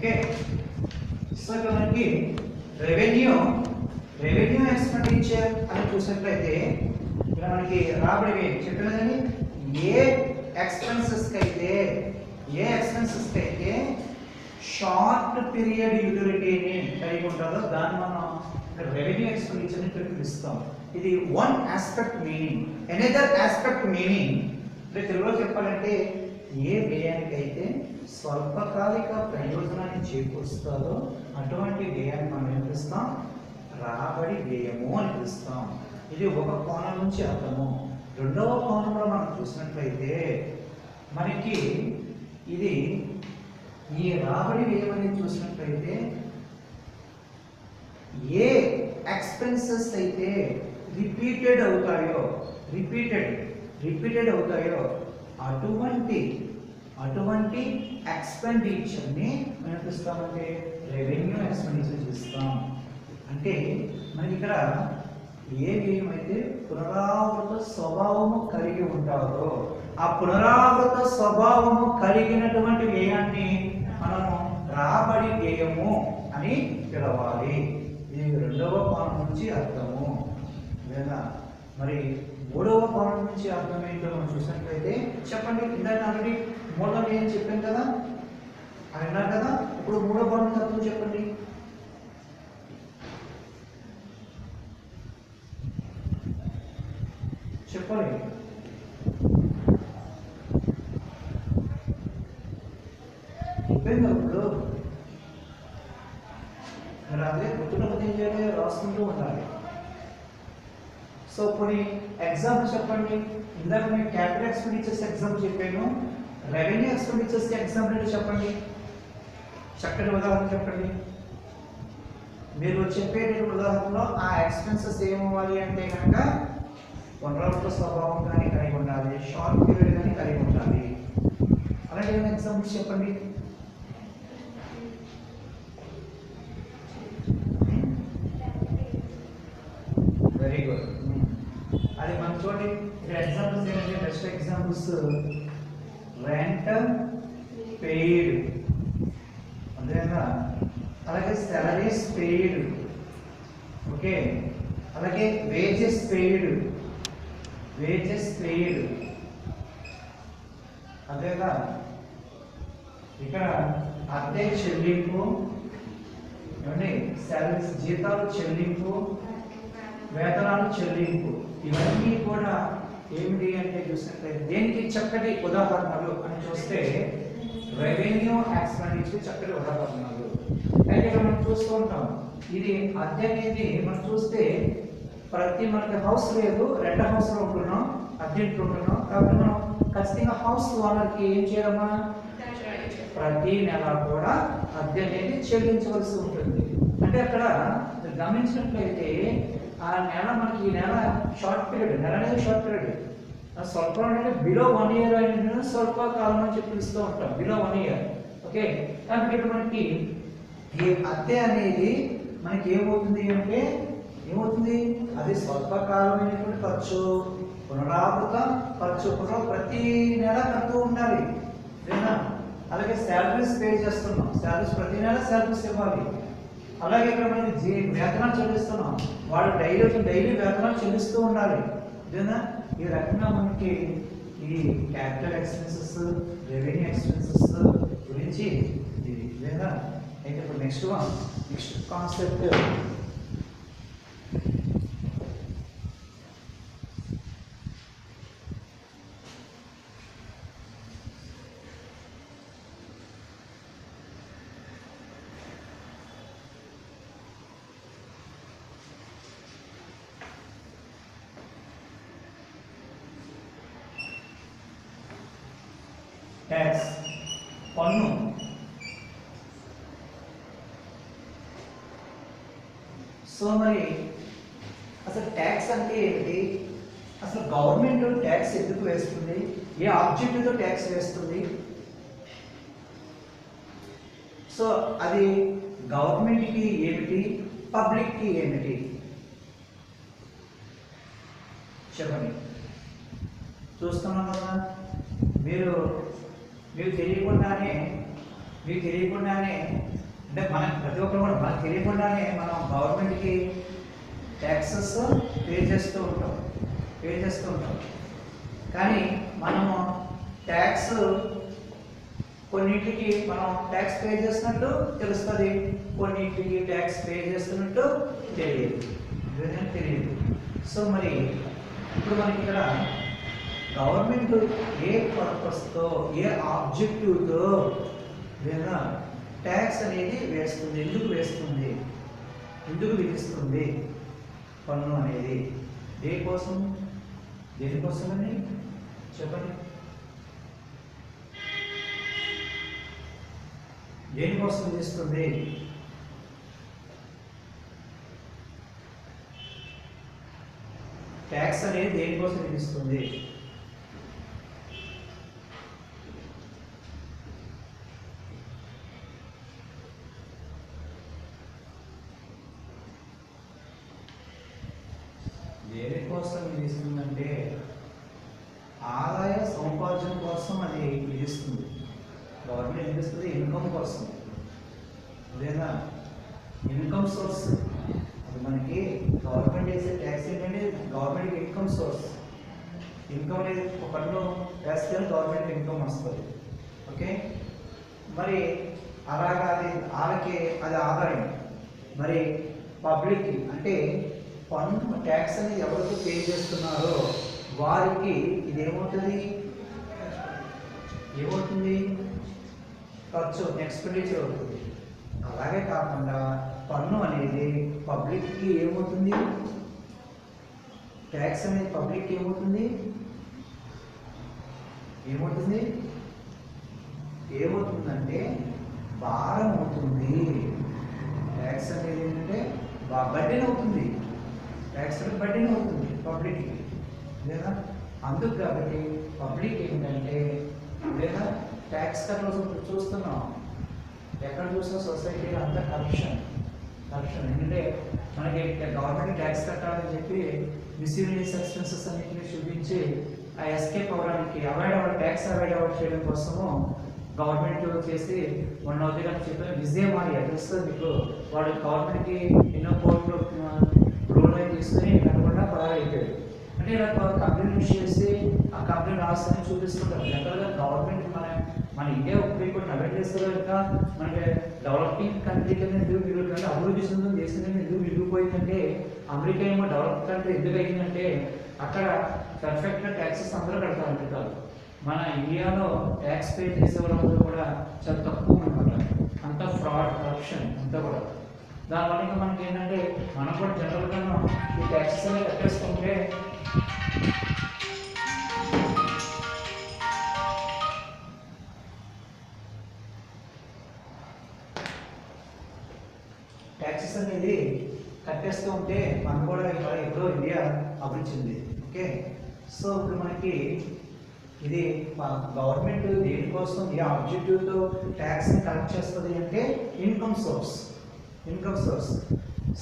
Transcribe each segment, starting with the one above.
Okay. So ఇక్కడ మనకి revenue expenditure అని చూసినట్లయితే ఇక్కడ మనకి రాబడి చెప్పిన కానీ ఏ ఎక్స్పెన్సెస్ కి అయితే షార్ట్ పీరియడ్ యూటిలిటీని కలిగి ఉంటుందో దాన్ని మనం రెవెన్యూ ఎక్స్పెండిచర్ ని పిలుస్తాం. ఇది one aspect meaning. Another aspect meaning తెలుగులో చెప్పాలంటే ఏ వ్యయానికైతే స్వల్పకాలిక ప్రయోజనాన్ని చేకూరుస్తుందో అటువంటి వ్యయాన్ని మనం ఏం పిలుస్తాం? రాబడి వ్యయము అని పిలుస్తాం. ఇది ఒక కోణం నుంచి అర్థము. రెండవ కోణంలో మనం చూసినట్లయితే మనకి ఇది ఈ రాబడి వ్యయం అనేది చూసినట్లయితే ఏ ఎక్స్పెన్సెస్ అయితే రిపీటెడ్ అవుతాయో అటువంటి ఎక్స్పెండిచర్ ని మనం పిలుస్తామంటే రెవెన్యూ ఎక్స్పెండిచర్ చూస్తాం. అంటే మనకి ఇక్కడ ఏ వ్యయం అయితే పునరావృత స్వభావము కలిగి ఉంటారో ఆ పునరావృత స్వభావము కలిగినటువంటి వ్యయాన్ని మనము రాబడి వ్యయము అని పిలవాలి. ఇది రెండవ కోణం నుంచి అర్థము. లేదా మరి మూడవ కోణం నుంచి అర్థం ఏంటో మనం చూసినట్లయితే చెప్పండి. ఇందాక ఆల్రెడీ మూడవ వ్యయం చెప్పాను కదా, అన్నారు కదా. ఇప్పుడు మూడవ కోణం నుంచి అర్థం చెప్పండి. చెప్పండి. ఇప్పుడు మరి అదే గుర్తుండకపోతే ఏం చేయాలి? రాసుకుంటూ ఉండాలి. సో ఇప్పుడు ఎగ్జాంపుల్ చెప్పండి. ఇందాక నేను క్యాపిటల్ ఎక్స్పెండిచర్స్ ఎగ్జాంపుల్ చెప్పాను. రెవెన్యూ ఎక్స్పెండిచర్స్ ఎగ్జాంపుల్ ఏంటో చెప్పండి. చక్కటి ఉదాహరణ చెప్పండి. మీరు చెప్పేటువంటి ఉదాహరణలో ఆ ఎక్స్పెన్సెస్ ఏమవ్వాలి అంటే కనుక పునరావృత స్వభావం కానీ కలిగి ఉండాలి, షార్ట్ పీరియడ్ కానీ కలిగి ఉండాలి. అలాగే ఏమైనా ఎగ్జాంపుల్స్ చెప్పండి. Very good. అది మనం చూడండి ఇక్కడ ఎగ్జాంపుల్స్ ఏంటంటే బెస్ట్ ఎగ్జాంపుల్స్ రెంట్ పెయిడ్, అంతేనా? అలాగే సాలరీస్ పెయిడ్, ఓకే. అలాగే వేజెస్ పెయిడ్, అంతేగా. ఇక్కడ అద్దె చెల్లింపు, ఏమండి, సాలరీస్ జీతాలు చెల్లింపు, వేతనాలు చెల్లింపు, ఇవన్నీ కూడా ఏమిటి అంటే చూసినట్లయితే దేనికి చక్కటి ఉదాహరణలు అని చూస్తే రెవెన్యూ ఎక్స్పెండిచర్ చక్కటి ఉదాహరణలు. అయితే ఇక్కడ మనం చూస్తూ ఉంటాం ఇది అద్దె అనేది మనం చూస్తే ప్రతి మనకి హౌస్ లేదు, రెంట్ హౌస్ లో ఉంటున్నాం, అద్దెంట్లో ఉంటున్నాం. కాబట్టి మనం ఖచ్చితంగా హౌస్ ఓనర్కి ఏం చేయాలమ్మా? ప్రతి నెల కూడా అద్దె అనేది చెల్లించవలసి ఉంటుంది. అంటే అక్కడ గమనించినట్లయితే ఆ నెల మనకి ఈ నెల షార్ట్ పీరియడ్, నెల అనేది షార్ట్ పీరియడ్, స్వల్ప అంటే బిలో 1 ఇయర్ అనేది స్వల్ప కాలం అని చెప్పి పిలుస్తూ ఉంటాం, బిలో 1 ఇయర్, ఓకే. కాబట్టి ఇక్కడ మనకి ఈ అద్దె అనేది మనకి ఏమవుతుంది అంటే ఏమవుతుంది? అది స్వల్పకాలమైనటువంటి ఖర్చు, పునరావృత ఖర్చు, ప్రతి నెల కడుతూ ఉండాలి. అలాగే శాలరీస్ పే చేస్తున్నాం, శాలరీస్ ప్రతి నెల శాలరీస్ ఇవ్వాలి. అలాగే ఇక్కడ మనకి వేతనాలు చెల్లిస్తున్నాం, వాళ్ళు డైలీ వేతనాలు చెల్లిస్తూ ఉండాలి. ఇదేనా? ఈ రకంగా మనకి ఈ క్యాపిటల్ ఎక్స్పెన్సెస్, రెవెన్యూ ఎక్స్పెన్సెస్ గురించి ఇది లేదా. అయితే ఇప్పుడు నెక్స్ట్ కాన్సెప్ట్ ట్యాక్స్, పన్ను. సో మరి అసలు ట్యాక్స్ అంటే ఏంటి? అసలు గవర్నమెంట్ ట్యాక్స్ ఎందుకు వేస్తుంది? ఏ ఆబ్జెక్టివ్తో ట్యాక్స్ వేస్తుంది? సో అది గవర్నమెంట్కి ఏమిటి, పబ్లిక్కి ఏమిటి చెప్పండి. చూస్తున్నాం కదా, మీకు తెలియకుండానే అంటే మనకి ప్రతి ఒక్కరు కూడా మనకు తెలియకుండానే మనం గవర్నమెంట్కి ట్యాక్సెస్ పే చేస్తూ ఉంటాం కానీ మనము ట్యాక్స్ కొన్నింటికి మనం ట్యాక్స్ పే చేస్తున్నట్టు తెలుస్తుంది, కొన్నింటికి ట్యాక్స్ పే చేస్తున్నట్టు తెలియదు. సో మరి ఇప్పుడు మనకి ఇక్కడ గవర్నమెంట్ ఏ పర్పస్తో ఏ ఆబ్జెక్టివ్తో లేదా ట్యాక్స్ అనేది వేస్తుంది, ఎందుకు విధిస్తుంది పన్ను అనేది, దేనికోసమని చెప్పండి, దేనికోసం విధిస్తుంది? ట్యాక్స్ అనేది దేనికోసం విధిస్తుంది? దేనికోసం విధిస్తుందంటే ఆదాయ సముపార్జన కోసం అది విధిస్తుంది. గవర్నమెంట్ విధిస్తుంది ఇన్కమ్ కోసం, లేదా ఇన్కమ్ సోర్స్. అది మనకి గవర్నమెంట్ వేసే ట్యాక్స్ ఏంటంటే గవర్నమెంట్కి ఇన్కమ్ సోర్స్. ఇన్కమ్ అనేది ఒక పన్ను వేస్తే గవర్నమెంట్ ఇన్కమ్ వస్తుంది. ఓకే, మరి అలాగా వాళ్ళకి అది ఆదాయం. మరి పబ్లిక్ అంటే పన్ను ట్యాక్స్ అనేది ఎవరికి పే చేస్తున్నారో వారికి ఇది ఏమవుతుంది? ఖర్చు, ఎక్స్పెండిచర్ అవుతుంది. అలాగే కాకుండా పన్ను అనేది పబ్లిక్కి ఏమవుతుంది? ట్యాక్స్ అనేది పబ్లిక్కి ఏమవుతుందంటే భారం అవుతుంది. ట్యాక్స్ అనేది ఏంటంటే బడ్డెన్ అవుతుంది, ట్యాక్స్ అనేది బడ్డెన్ అవుతుంది పబ్లిక్కి, లేదా అందుకు కాబట్టి పబ్లిక్ ఏంటంటే లేదా ట్యాక్స్ కట్టడం చూస్తున్నాం. ఎక్కడ చూసినా సొసైటీలో అంతా కరప్షన్. ఎందుకంటే మనకి గవర్నమెంట్ ట్యాక్స్ కట్టాలని చెప్పి మిస్యూనియస్ ఎక్స్పెన్సెస్ అన్నింటినీ చూపించి ఆ ఎస్కేప్ అవ్వడానికి ట్యాక్స్ అవాయిడ్ చేయడం కోసము గవర్నమెంట్ చేసి మొన్న అవుతుంది చెప్పి విజయ్ మాల్యా తెలుస్తుంది మీకు. వాడు గవర్నమెంట్కి ఎన్నో కోట్లు లోన్ తీసుకుని కట్టకుండా పరారైపోయాడు. అంటే ఇలా కంప్లైంట్ చేసి ఆ కంప్లైంట్ రాస్తుందని చూపిస్తుంటారు. జనరల్గా గవర్నమెంట్ మన ఇండియా ఉపయోగపడి అవాయిడ్ చేస్తారు కనుక మనకి డెవలపింగ్ కంట్రీ కింద ఎందుకు అభివృద్ధి చెందుతున్న దేశం కింద ఎందుకు విడిగిపోయిందంటే అమెరికా ఏమో డెవలప్ కంట్రీ ఎందుకు అయిందంటే అక్కడ పర్ఫెక్ట్గా ట్యాక్సెస్ అందరూ కడతారు. మన ఇండియాలో ట్యాక్స్ పే చేసే వాళ్ళందరూ కూడా చాలా తక్కువ అనమాట. అంతా ఫ్రాడ్, కరప్షన్ అంతా కూడా. దానివల్ల ఇంకా మనకి ఏంటంటే మనం కూడా జనరల్గా ఈ ట్యాక్సెస్ అనేది కట్టేసుకుంటే ట్యాక్సెస్ అనేది కట్టేస్తూ ఉంటే మనం కూడా ఎప్పుడో ఇండియా అభివృద్ధి చెందింది. ఓకే, సో ఇప్పుడు మనకి ఇది గవర్నమెంట్ దేనికోసం ఏ ఆబ్జెక్టివ్తో ట్యాక్స్ని కలెక్ట్ చేస్తుంది అంటే ఇన్కమ్ సోర్స్.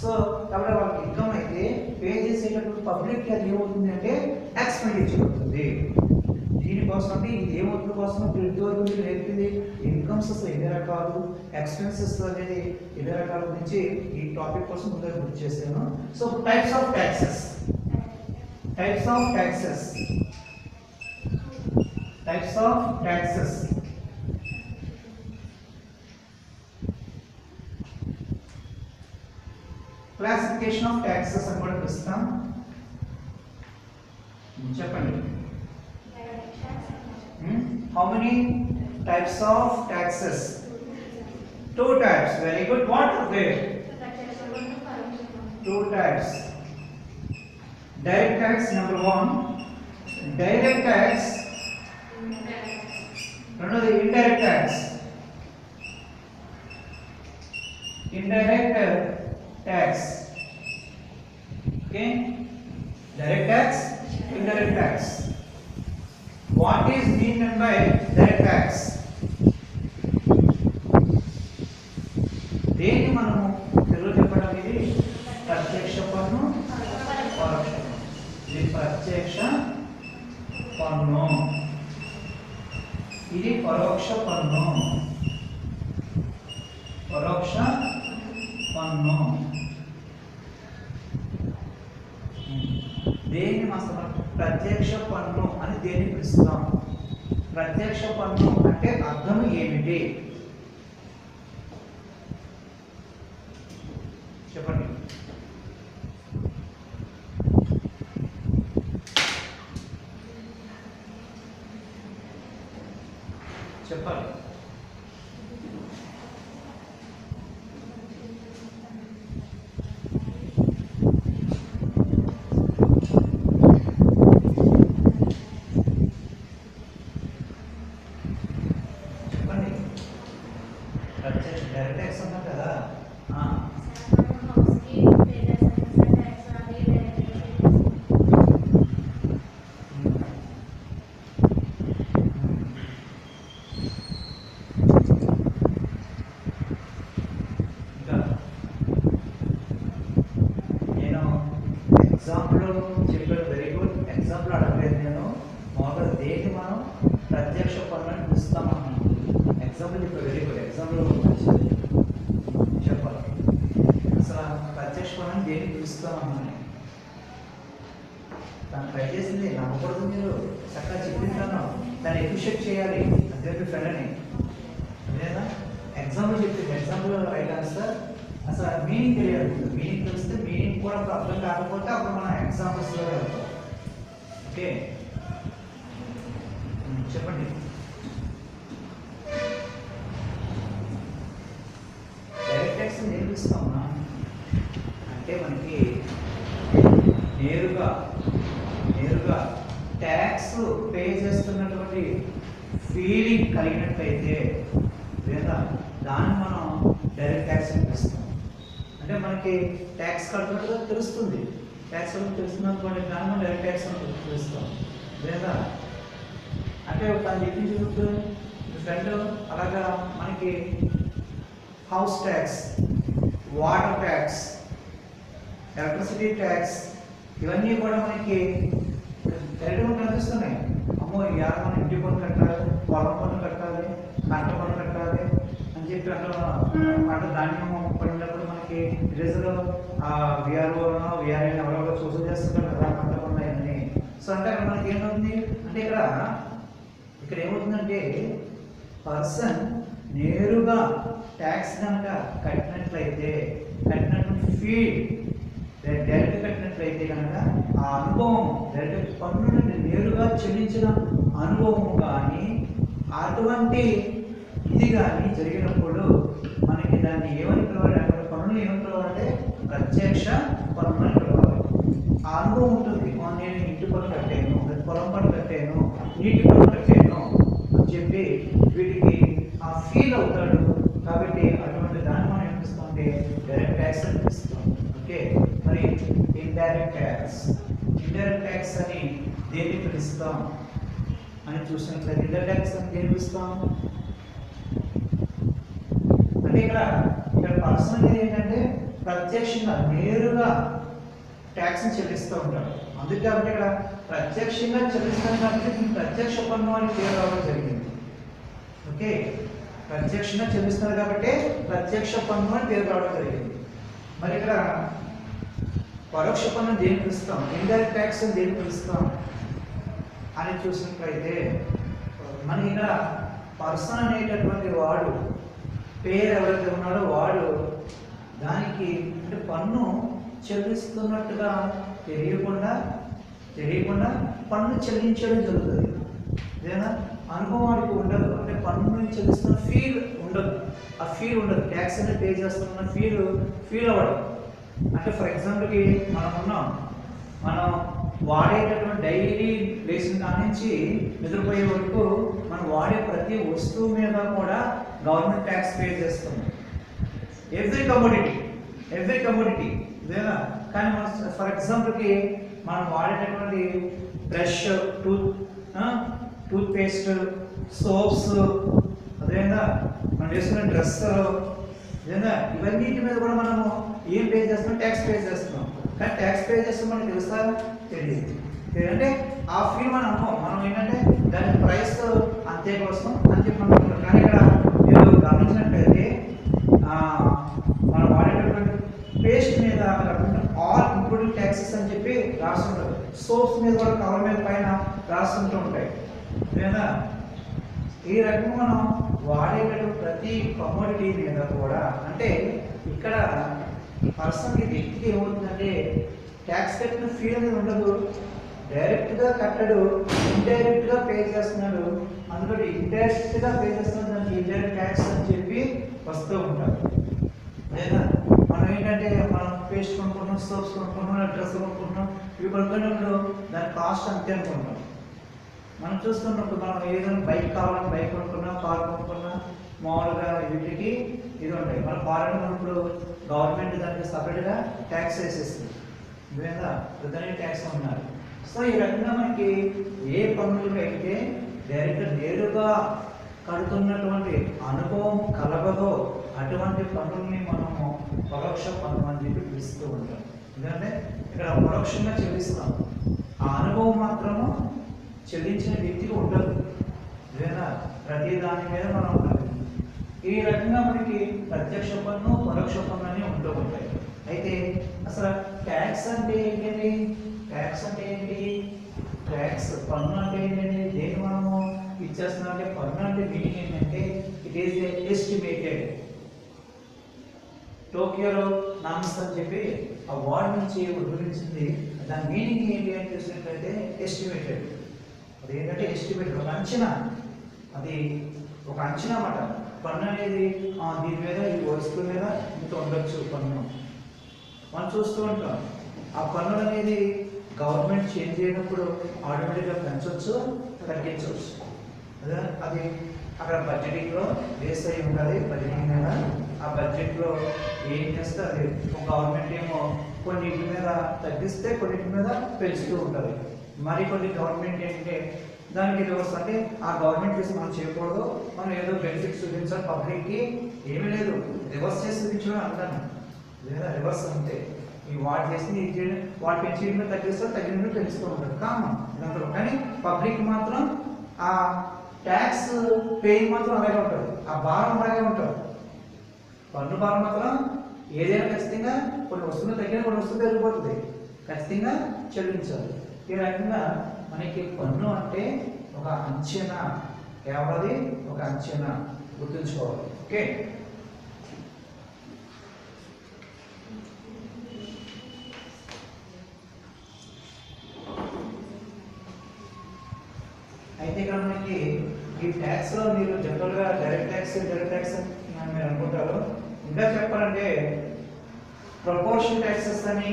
సో కాబట్టి వాళ్ళకి ఇన్కమ్ అయితే పే చేసేటప్పుడు పబ్లిక్కి అది ఏమవుతుంది అంటే ఎక్స్పెండిచర్ అవుతుంది. దీనికోసం అంటే ఇది ఏమవుతుంది కోసం ఇదివరకు మీరు నేర్పింది ఇన్కమ్స్ అసలు ఎన్ని రకాలు, ఎక్స్పెన్సెస్ అనేది ఎన్ని రకాల గురించి ఈ టాపిక్ కోసం ముందుగా గుర్తు చేశాను. So types of taxes classification of taxes అని కూడా పిలుస్తాం. చెప్పండి, how many types of taxes? 2 types. Very good. What are they? 2 types. Direct tax number 1. Direct tax. Another indirect tax. Indirect tax. Okay. Direct tax, indirect tax. What is meant by direct tax? దేని మనము తెలుగు చెప్పడం ఇది ప్రత్యక్ష పన్ను, పరోక్ష పన్ను. ఇది ప్రత్యక్ష పన్ను, ఇది పరోక్ష పన్ను. పరోక్ష పన్ను. దేన్ని అసలు ప్రత్యక్ష పన్ను అని దేన్ని పిలుస్తాం? ప్రత్యక్ష పన్ను అంటే అర్థం ఏమిటి చెప్పండి. చెప్పాలి. డైరెక్ట్ ట్యాక్స్ అన్నా కదా. నేను ఎగ్జాంపుల్ చెప్పాను, వెరీ గుడ్. ఎగ్జాంపుల్ అడగలేదు నేను. మామూలుగా దేన్ని మనం ప్రత్యక్ష పన్నుని పిలుస్తామన్నాను. ఎగ్జాంపుల్ చెప్పాను, వెరీ గుడ్. ఎగ్జాంపుల్ చెప్పాలి. అసలు ప్రత్యక్ష పన్నుని దేన్ని పిలుస్తామన్నాను. తను ట్రై చేసింది నమ్మకూడదు, మీరు చక్కగా చెప్పింటాను. దాన్ని ఎఫిషియెంట్ చేయాలి. అదే ఫ్రెండ్ అని అదేనా ఎగ్జాంపుల్ చెప్పింది. Example right answer. అసలు మీనింగ్ తెలియాలి. మీనింగ్ తెలిస్తే మీనింగ్ కూడా అర్థం కాకపోతే అప్పుడు మనం ఎగ్జాంపుల్స్లో వెళ్తాం. ఓకే చెప్పండి. డైరెక్ట్ ట్యాక్స్ నేర్పిస్తామా అంటే మనకి నేరుగా ట్యాక్స్ పే చేస్తున్నటువంటి ఫీలింగ్ కలిగినట్లయితే లేదా దాన్ని మనం డైరెక్ట్ ట్యాక్స్ అనిపిస్తాం. అంటే మనకి ట్యాక్స్ కడుతున్నట్టుగా తెలుస్తుంది. ట్యాక్స్ తెలుస్తున్నటువంటి దాన్ని మనం డైరెక్ట్ ట్యాక్స్ అని పిలుస్తాం. లేదా అంటే తను చెప్పింది చూస్తుంది ఫ్రెండ్. అలాగా మనకి house tax, water tax, electricity tax ఇవన్నీ కూడా మనకి డైరెక్ట్గా కనిపిస్తున్నాయి. అమ్మో ఇవాళ మనం ఇంటి పన్ను కట్టాలి, పొలం పన్ను కట్టాలి, పంట పన్ను కట్టాలి అని చెప్పి అక్కడ పంట ధాన్యం పడినప్పుడు మనకి రిజర్వ్ విఆర్ఓ విఆర్ఐ ఎవరెవరో సూచన చేస్తున్నారు కదా పంట పన్ను అయ్యిందని. సో అంటే అక్కడ మనకి ఏమవుతుంది అంటే ఇక్కడ ఏమవుతుందంటే పర్సన్ నేరుగా ట్యాక్స్ కనుక కట్టినట్లయితే ఫీడ్ డైరెక్ట్ కట్టినట్లయితే కనుక ఆ అనుభవం డైరెక్ట్ పన్ను నేరుగా చెల్లించిన అనుభవం కానీ అటువంటి ఇది కానీ జరిగినప్పుడు మనకి దాన్ని ఏమని పిలవాలి? అక్కడ పన్నులు ఏమని పిలవాలంటే ప్రత్యక్ష పన్ను అని పిలవాలి. ఆ అనుభవం ఉంటుంది. నేను ఇంటి పన్ను కట్టాను, పొలం పన్ను కట్టాను, నీటి పన్ను కట్టాను అని చెప్పి వీటికి ఆ ఫీల్ అవుతాడు. కాబట్టి అటువంటి దాన్ని మనం ఏమిపిస్తామంటే డైరెక్ట్ ట్యాక్స్ అనిపిస్తాం. ఓకే మరి ఇండైరెక్ట్ ట్యాక్స్ అని దేన్ని పిలుస్తాం అని చూసినట్లయితే ఇండైరెక్ట్ ట్యాక్స్ అని దేన్ని పిలుస్తాం అంటే ఇక్కడ పర్సన్ ఏంటంటే ప్రత్యక్షంగా నేరుగా ట్యాక్స్ని చెల్లిస్తూ ఉంటాడు. అందుకే కాబట్టి ఇక్కడ ప్రత్యక్షంగా చెల్లిస్తాం కాబట్టి ప్రత్యక్ష పన్ను అని పేరు రావడం జరిగింది. ఓకే ప్రత్యక్షంగా చెల్లిస్తారు కాబట్టి ప్రత్యక్ష పన్ను అని పేరు రావడం జరిగింది. మరి ఇక్కడ పరోక్ష పన్ను దేని పిలుస్తాం, ఇండైరెక్ట్ ట్యాక్స్ అని దేని పిలుస్తాం అని చూసినట్లయితే మనకి ఇక్కడ పర్సన్ అనేటటువంటి వాడు పేరు ఎవరైతే ఉన్నాడో వాడు దానికి అంటే పన్ను చెల్లిస్తున్నట్టుగా తెలియకుండా పన్ను చెల్లించడం జరుగుతుంది. ఏదైనా అనుభవానికి ఉండదు. అంటే పన్ను చెల్లిస్తున్న ఫీల్ ఉండదు. ఆ ఫీల్ ఉండదు. ట్యాక్స్ అనేది పే చేస్తున్న ఫీల్ అవ్వడం. అంటే ఫర్ ఎగ్జాంపుల్కి మనం వాడేటటువంటి డైలీ లేచిన కాడి నుంచి నిద్రపోయే వరకు మనం వాడే ప్రతి వస్తువు మీద కూడా గవర్నమెంట్ ట్యాక్స్ పే చేస్తాం. ఎవ్రీ కమోడిటీ ఇదేనా. కానీ మన ఫర్ ఎగ్జాంపుల్కి మనం వాడేటటువంటి బ్రష్, టూత్ పేస్ట్, సోప్స్, అదేనా మనం వేసుకునే డ్రెస్, అదేనా ఇవన్నిటి మీద కూడా మనము ఏం పే చేస్తున్నాం? ట్యాక్స్ పే చేస్తున్నాం. కానీ ట్యాక్స్ పే చేస్తే మనకు తెలుసా? తెలియదు. అంటే ఆ ఫీల్ మనం ఏంటంటే దాని ప్రైస్ అంతే కోసం అని చెప్పి అనుకుంటున్నాం. కానీ ఇక్కడ మీరు గమనించినట్లయితే సోప్స్ మీద కూడా కవర్ మీద పైన రాస్తుంటూ ఉంటాయి. లేదా ఈ రకంగా మనం వాడేటటువంటి ప్రతి కమోడిటీ మీద కూడా అంటే ఇక్కడ పర్సన్కి వ్యక్తికి ఏమవుతుందంటే ట్యాక్స్ కట్టిన ఫీల్ అనేది ఉండదు, డైరెక్ట్గా కట్టడు, ఇండైరెక్ట్గా పే చేస్తున్నాడు, అందులో ఇండైరెక్ట్గా పే చేస్తున్నాడు, దానికి ఇండైరెక్ట్ ట్యాక్స్ అని చెప్పి వస్తూ ఉంటారు. లేదా మనం ఏంటంటే మనం పేస్ట్ కొనుక్కుంటున్నాం, సోప్స్ కొనుక్కుంటున్నాం, డ్రెస్ కొనుక్కుంటున్నాం, ఇవి కొనుక్కున్నప్పుడు దాని కాస్ట్ అంతే అనుకుంటాం. మనం చూస్తున్నప్పుడు మనం ఏదైనా బైక్ కావాలని బైక్ కొనుక్కున్నా, కార్ కొనుక్కున్నా మామూలుగా వీటికి ఇది ఉంటాయి. మన ఫారెన్ కొనుప్పుడు గవర్నమెంట్ దానికి సపరేట్గా ట్యాక్స్ వేసేస్తుంది, లేదా దానికి ట్యాక్స్ ఉన్నారు. సో ఈ రకంగా మనకి ఏ పన్నులు అయితే డైరెక్ట్ నేరుగా కడుతున్నటువంటి అనుభవం కలగదో అటువంటి పన్నుల్ని మనము పరోక్ష పన్ను అని చెప్పి పిలుస్తూ ఉంటాం. ఎందుకంటే ఇక్కడ పరోక్షంగా చెల్లిస్తాం, ఆ అనుభవం మాత్రము చెల్లించిన వ్యక్తికి ఉండదు, లేదా ప్రతి దాని మీద మనం ఉండాలి. ఈ రకంగా మనకి ప్రత్యక్ష పన్ను పరోక్ష పన్ను అని ఉంటూ ఉంటాయి. అయితే అసలు ట్యాక్స్ అంటే ఏంటండి? ట్యాక్స్ అంటే ఏంటి? ట్యాక్స్ పన్ను అంటే ఏంటండి? దేని మనము ఇచ్చేస్తున్నాం అంటే పన్ను అంటే మీనింగ్ ఏంటంటే ఇట్ ఈస్ ఎస్టిమేటెడ్. టోక్యోలో నామ్స్ అని చెప్పి ఆ వర్డ్ నుంచి ఉద్భవించింది. దాని మీనింగ్ ఏంటి అని చూసినట్లయితే ఎస్టిమేటెడ్. అది ఏంటంటే ఎస్టిమేటెడ్, ఒక అంచనా, అది ఒక అంచనా అన్నమాట. పన్ను అనేది దీని మీద ఈ వస్తువు మీద ఇంత ఉండొచ్చు పన్ను మనం చూస్తూ ఉంటాం. ఆ పన్నులు అనేది గవర్నమెంట్ చేంజ్ అయినప్పుడు ఆటోమేటిక్గా పెంచవచ్చు, తగ్గించవచ్చు. అదే అది అక్కడ బడ్జెటింగ్లో బేస్ అయి ఉంటుంది. బడ్జెటింగ్ మీద ఆ బడ్జెట్లో ఏం చేస్తే అది గవర్నమెంట్ ఏమో కొన్నింటి మీద తగ్గిస్తే కొన్నింటి మీద పెంచుతూ ఉంటుంది. మరి కొన్ని గవర్నమెంట్ ఏంటంటే దానికి రివర్స్, అంటే ఆ గవర్నమెంట్ చేసి మనం చేయకూడదు, మనం ఏదో బెనిఫిట్స్ చూపించాలి పబ్లిక్కి, ఏమీ లేదు, రివర్స్ చేసి చూపించడం అంటాను, లేదా రివర్స్ అంతే. ఈ వాడు చేసింది ఇది చేయడం, వాడు పెంచడం తగ్గిస్తారు, తగ్గిన పెంచుతూ ఉంటారు కామన్ దాంట్లో. కానీ పబ్లిక్ మాత్రం ఆ ట్యాక్స్ పేయింగ్ మాత్రం అలాగే ఉంటుంది, ఆ భారం అలాగే ఉంటుంది. పన్ను భారం మాత్రం ఏదైనా ఖచ్చితంగా కొన్ని వస్తువులు తగ్గిన కొన్ని వస్తువులు పెరిగిపోతుంది, ఖచ్చితంగా చెల్లించాలి. ఈ రకంగా మనకి పన్ను అంటే ఒక అంచనా, కేవలం ఒక అంచనా, గుర్తుంచుకోవాలి. ఓకే, అయితే ఇక్కడ మనకి ఈ ట్యాక్స్ లో మీరు జనరల్ గా డైరెక్ట్ ట్యాక్స్ అని మీరు అనుకుంటారు. ఇంకా చెప్పాలంటే ప్రపోర్షన్ ట్యాక్సెస్ అని,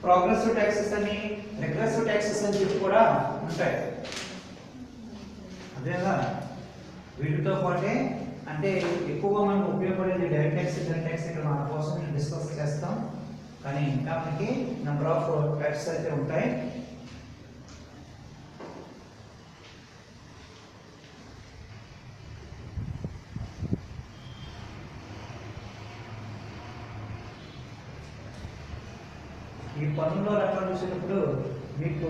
ప్రోగ్రెసివ్ ట్యాక్సెస్ అని, రిగ్రెసివ్ ట్యాక్సెస్ అని చెప్పి కూడా ఉంటాయి. అదేగా వీటితో పాటే అంటే ఎక్కువగా మనకు ఉపయోగపడేది డైరెక్ట్ ట్యాక్స్, ఇండైరెక్ట్ ట్యాక్స్. ఇక్కడ మన కోసం నేను డిస్కస్ చేస్తాం, కానీ ఇంకా మనకి నెంబర్ ఆఫ్ ట్యాక్సెస్ అయితే ఉంటాయి. ఈ పన్నులో రకాలు చూసేటప్పుడు మీకు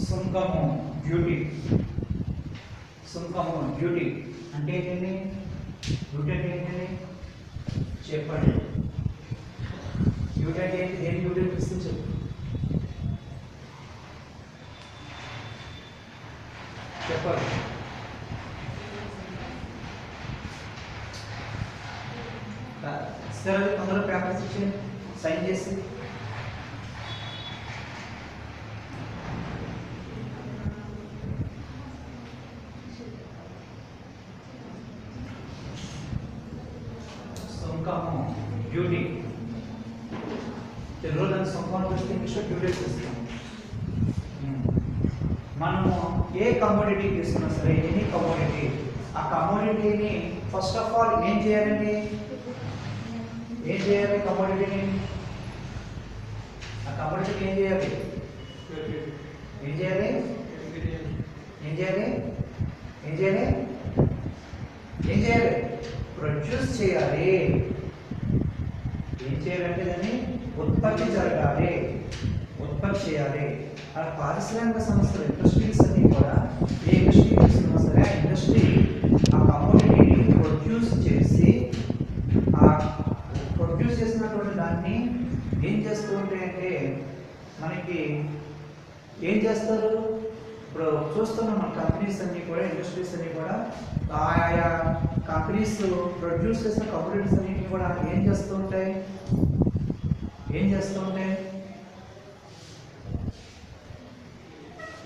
సుంకము డ్యూటీ. సుంకము డ్యూటీ అంటే ఏంటండి? డ్యూటీ అంటే ఏంటండి చెప్పండి. డ్యూటీ అంటే ఏంటి? దేని డ్యూటీ ప్రశ్నించు. చెప్పాలి. సరే అందరూ పేపర్స్ ఇచ్చి సైన్ చేసి డ్యూటీ. తెలుగులో దాన్ని సంపూర్ణ వస్తే ఇంగ్లీష్లో డ్యూటీ చేస్తాం. మనము ఏ కమోడిటీ తీసుకున్నా సరే, ఎనీ కమోడిటీ, ఆ కమోడిటీని ఫస్ట్ ఆఫ్ ఆల్ ఏం చేయాలండి? ఏం చేయాలి? కమోడిటీని, ఆ కమోడిటీని ఏం చేయాలి? ఏం చేయాలి ఏం చేయాలి ఏం చేయాలి ఏం చేయాలి ప్రొడ్యూస్ చేయాలి ఏం చేయాలంటే దాన్ని ఉత్పత్తి జరగాలి ఉత్పత్తి చేయాలి ఆ పారిశ్రామిక సంస్థలు ఇండస్ట్రీస్ అన్ని కూడా ఏ ఇండస్ట్రీ తీసుకున్నా సరే ఆ ఇండస్ట్రీ ఆ కమోడిటీని ప్రొడ్యూస్ చేసి ఆ ప్రొడ్యూస్ చేసినటువంటి దాన్ని ఏం చేస్తూ ఉంటాయంటే మనకి ఏం చేస్తారు ఇప్పుడు చూస్తున్నాం మన కంపెనీస్ అన్ని కూడా ఇండస్ట్రీస్ అన్ని కూడా ఆయా కంపెనీస్ ప్రొడ్యూస్ చేసిన కమోడిటీస్ అన్నింటినీ కూడా ఏం చేస్తూ ఉంటాయి ఏం చేస్తూ ఉంటాయి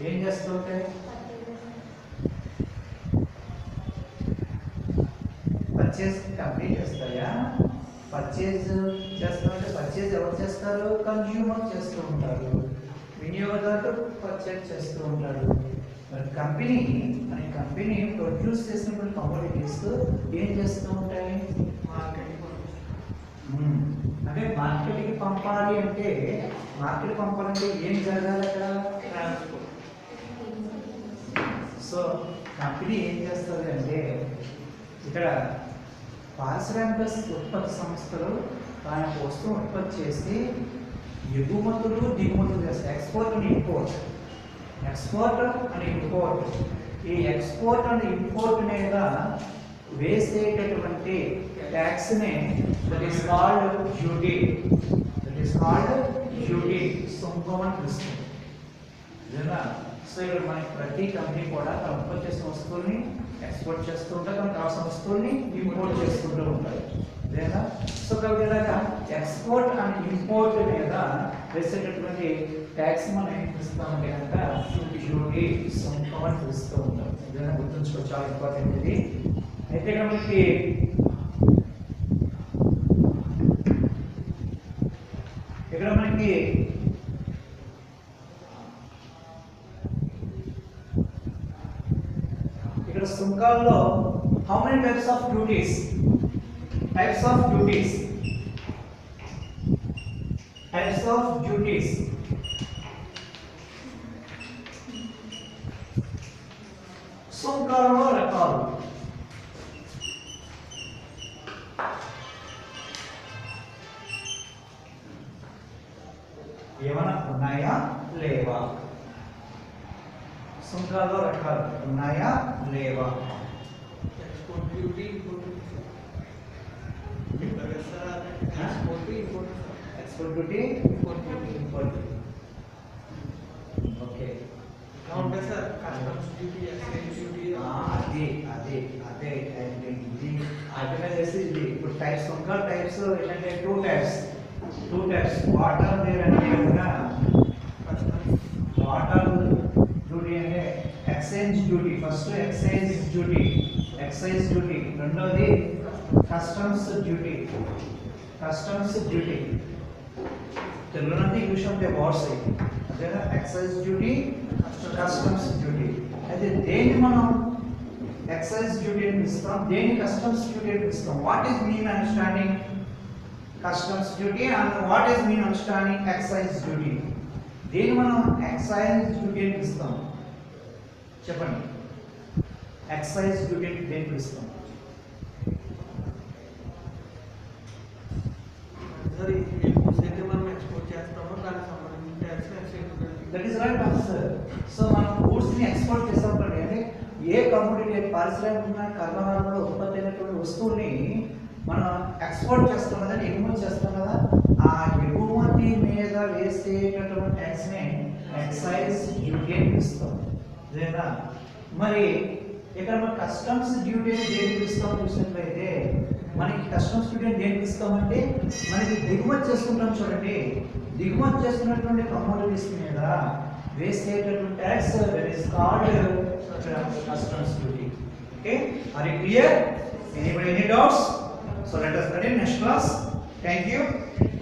ఏం చేస్తూ ఉంటాయి పర్చేజ్ కంపెనీ చేస్తాయా పర్చేజ్ చేస్తామంటే పర్చేజ్ ఎవరు చేస్తారు కన్జ్యూమర్ చేస్తూ ఉంటారు వినియోగదారులు పర్చేజ్ చేస్తూ ఉంటారు మరి కంపెనీ అనే కంపెనీ ప్రొడ్యూస్ చేసినటువంటి కమోడిటీస్ ఏం చేస్తూ ఉంటాయి అంటే మార్కెట్కి పంపాలి అంటే మార్కెట్ పంపాలంటే ఏం జరగాలి అక్కడ ట్రాన్స్పోర్ట్ సో కంపెనీ ఏం చేస్తుంది అంటే ఇక్కడ పారిశ్రామిక ఉత్పత్తి సంస్థలు తన వస్తువు ఉత్పత్తి చేసి ఎగుమతులు దిగుమతులు చేస్తాయి ఎక్స్పోర్ట్ అండ్ ఇంపోర్ట్ ఈ ఎక్స్పోర్ట్ అండ్ ఇంపోర్ట్ మీద వేసేటటువంటి ట్యాక్స్నే దట్ ఈస్ కాల్డ్ డ్యూటీ సుంకం అని పిలుస్తుంది సో ఇక్కడ మనకి ప్రతి కంపెనీ కూడా తను ఉత్పత్తి చేసిన వస్తువుల్ని ఎక్స్పోర్ట్ చేస్తూ ఉంటారు తను కావాల్సిన వస్తువుల్ని ఇంపోర్ట్ చేసుకుంటూ ఉంటారు లేదా సో కాబట్టి ఇలాగా ఎక్స్పోర్ట్ అండ్ ఇంపోర్ట్ మీద వేసేటటువంటి ట్యాక్స్ మనం ఏం పిలుస్తామంటే కనుక డ్యూటీ సుంకం అని పిలుస్తూ ఉంటాం ఏదైనా గుర్తుంచుకో చాలా ఇంపార్టెంట్ ఇది అయితే ఇక్కడ మనకి ఇక్కడ సుంకాల్లో how many types of duties సుంకాల్లో రకాలు ఏమైనా ఉన్నాయా లేవా సుంకాల్లో రకాలు ఉన్నాయా లేవా ఎక్స్పోర్ట్ డ్యూటీ ఇంపోర్ట్ ఓకే ఉంటాయి sir customs duty exchange duty అదే ఇది ఆర్టికల్ చేసి ఇది ఇప్పుడు టైప్స్ సుంకాల టైప్స్ ఏంటంటే టూ టైప్స్ వాటర్ వేర్ అంటే కనుక వాటర్ డ్యూటీ అంటే exchange duty first excise duty రెండోది కస్టమ్స్ డ్యూటీ తెలుగులోనే ఇంగ్లీష్ అంటే వర్డ్స్ అదేనా ఎక్సైజ్ డ్యూటీ కస్టమ్స్ డ్యూటీ అయితే దేన్ని మనం ఎక్సైజ్ డ్యూటీ అని పిలుస్తాం దేన్ని కస్టమ్స్ డ్యూటీ అని పిలుస్తాం what is mean understanding customs duty and what is mean understanding excise duty దేన్ని మనం ఎక్సైజ్ డ్యూటీ అని పిలుస్తాం చెప్పండి ఎక్సైజ్ డ్యూటీ దేన్ని పిలుస్తాం సార్ ఈ గూడ్స్ అయితే మనం ఎక్స్పోర్ట్ చేస్తామో దానికి సంబంధించిన tax exchange that is right answer so మనం గూడ్స్ ని ఎక్స్పోర్ట్ చేస్తాం అంటే ఏ కమోడిటీ పారిశ్రామిక కర్మాగారంలో ఉత్పత్తి అయినటువంటి వస్తువుని మనం ఎక్స్పోర్ట్ చేస్తాం కదా ఎగుమతి చేస్తాం కదా ఆ ఎగుమతి మీద వేసేటటువంటి ట్యాక్స్ ని ఎక్సైజ్ డ్యూటీ అని పిలుస్తాం లేదా మరి ఇక్కడ మనం కస్టమ్స్ డ్యూటీ దేనికి పిలుస్తాం చూసినట్లయితే మనకి కస్టమ్స్ డ్యూటీ దేనికి పిలుస్తామంటే మనకి దిగుమతి చేసుకుంటాం చూడండి దిగుమతి చేసుకున్నటువంటి కమోడిటీస్ మీద వేసేటటువంటి tax that is called customs duty. Okay, are you clear? Anybody any doubts? So let us study next class. Thank you.